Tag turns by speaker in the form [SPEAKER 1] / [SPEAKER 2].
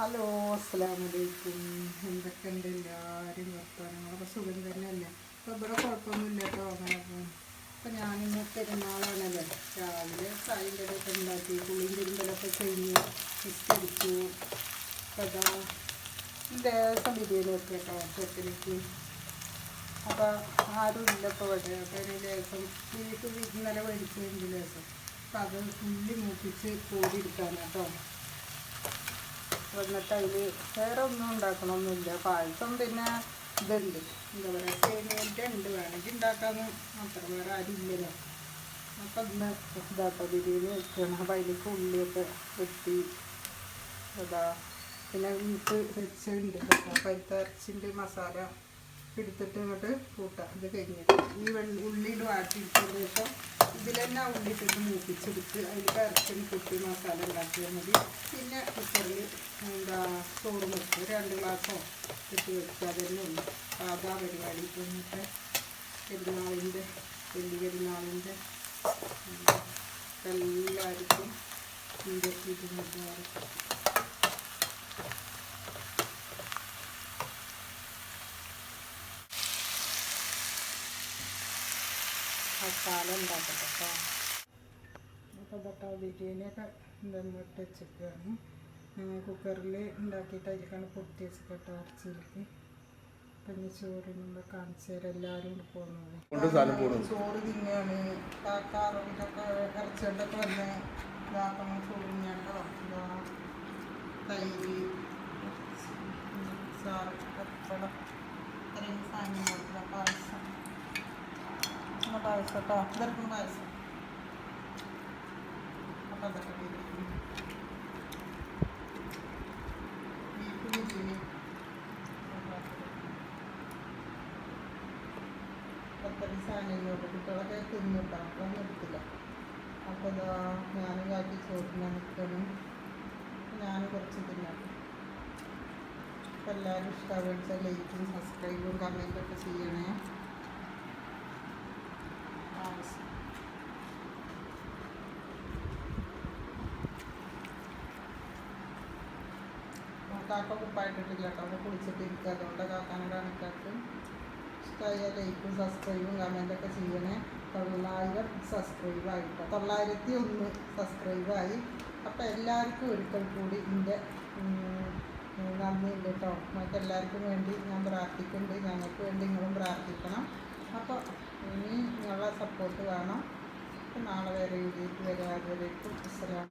[SPEAKER 1] Hello, അസ്സലാമു അലൈക്കും. എന്തൊക്കെയുണ്ട് എല്ലാവരും വർത്തമാനങ്ങളൊക്കെ സുഖം തന്നെയല്ലേ? അപ്പോൾ ഇവിടെ കുഴപ്പമൊന്നുമില്ല കേട്ടോ. അങ്ങനെ പോകും. അപ്പോൾ ഞാനിന്ന് പെരുന്നാളാണല്ലോ, രാവിലെ ചായയും കടിയൊക്കെ ഉണ്ടാക്കി കുളിയും തിരുമ്പലൊക്കെ കഴിഞ്ഞ് നിസ്കരിച്ചു. അപ്പോൾ അതാ ലേസം ബിരിയാണി ഒക്കെ കേട്ടോ ചെക്കനിക്ക്. അപ്പോൾ ആരും ഇല്ല ഇപ്പോൾ ഇവിടെ. അപ്പോൾ അതിന് ലേസം വീട്ടിൽ ഇന്നലെ മേടിച്ചതിൻ്റെ ലേസം അപ്പോൾ അത് ഉള്ളി മൂപ്പിച്ച് കോരിയെടുക്കാണ് കേട്ടോ. വന്നിട്ട് അതിൽ വേറെ ഒന്നും ഉണ്ടാക്കണമൊന്നുമില്ല. പായസം പിന്നെ ഇതുണ്ട്, എന്താ പറയുക, സേമിയൻ്റെ ഉണ്ട്, വേണമെങ്കിൽ ഉണ്ടാക്കാമെന്ന് മാത്രം, വേറെ ആരും ഇല്ലല്ലോ. അപ്പം ഇന്ന് ഇതാട്ടോ ബിരിയാണി വെക്കണം. അപ്പം അതിലേക്ക് ഉള്ളിയൊക്കെ വെട്ടി അതാ പിന്നെ വീട്ട് വെച്ചുണ്ട് കേട്ടോ. പഴുത്ത ഇറച്ചിൻ്റെ മസാല എടുത്തിട്ട് ഇങ്ങോട്ട് കൂട്ടാം. ഇത് കഴിഞ്ഞിട്ട് ഈ ഉള്ളിയിട്ട് വാട്ടിയിട്ടതിന് ശേഷം ഇതിൽ തന്നെ ഉള്ളിയിട്ടിട്ട് മൂപ്പിച്ചെടുത്ത് അതിൽ ഇറച്ചിന് കുട്ടി മസാല ഉണ്ടാക്കിയാൽ മതി. പിന്നെ കുക്കറിൽ എന്താ ചോറ് വെച്ച് 2 ഗ്ലാസ്സോ ഇട്ട് വെക്കുക. അതന്നെ ഉള്ളു സാധാ പരിപാടി. എന്നിട്ട് പെരുന്നാളിൻ്റെ വലിയ പെരുന്നാളിൻ്റെ എല്ലാവർക്കും ഇരുന്നിട്ട് മസാല ഉണ്ടാക്കട്ടെ കേട്ടോ. അപ്പോൾ ഇതൊക്കെ ബിരിയാണിയൊക്കെ ദമ്മിട്ട് വെച്ചിട്ടാണ് കുക്കറിൽ ഉണ്ടാക്കിയിട്ട് അതിലേക്കാണ് പൊട്ടി വെച്ചിട്ട് കേട്ടോ ഇറച്ചിയിലേക്ക്. പിന്നെ ചോറിനുള്ള കാണിച്ചു തരാം. എല്ലാവരും പോകുന്നത് ചോറ് തിന്നെയാണ് കാക്കാറൊക്കെ ഇറച്ചിയോട്ടൊക്കെ വന്ന് ഇതാക്കണം. ചോറ് തിന്നേണ്ടോ തൈര് സാറ് പപ്പടം ഇത്രയും സാധനങ്ങളൊക്കെ പായസം പായസം കേട്ടോ. ഇതൊക്കെ പായസം. അപ്പം അതൊക്കെ പത്തരി സാധനങ്ങളോട് കുട്ടികളൊക്കെ തിന്നിട്ടാണ്. അതൊന്നും എടുത്തില്ല. അപ്പോൾ ഇതാ ഞാനും കാട്ടി ചോറിനാണ് നിൽക്കണം. ഞാനും കുറച്ച് തിന്നാം. അപ്പോൾ എല്ലാവരും ഇഷ്ടമാവുക ലൈക്കും സബ്സ്ക്രൈബും കമൻറ്റൊക്കെ ചെയ്യണേ. കാക്ക കുപ്പായിട്ടിട്ടില്ല കേട്ടോ. അവിടെ കുളിച്ചിട്ടിരിക്കുക. അതുകൊണ്ട് കാക്കാനെ കാണിക്കാട്ട് ഇഷ്ടമായ ലൈക്കും സബ്സ്ക്രൈബും കമൻറ്റൊക്കെ ചെയ്യണേ. 900 സബ്സ്ക്രൈബായിട്ടോ. 901 സബ്സ്ക്രൈബായി. അപ്പോൾ എല്ലാവർക്കും ഒരിക്കൽ കൂടി എൻ്റെ നന്ദിയുണ്ട് കേട്ടോ. നമുക്ക് എല്ലാവർക്കും വേണ്ടി ഞാൻ പ്രാർത്ഥിക്കുന്നുണ്ട്. ഞങ്ങൾക്ക് വേണ്ടി നിങ്ങളും പ്രാർത്ഥിക്കണം. അപ്പോൾ ഇനി നിങ്ങളുടെ സപ്പോർട്ട് വേണം. നാളെ വേറെ വീഡിയോയിൽ വരാതെ വരേക്കും. അസ്സലാം.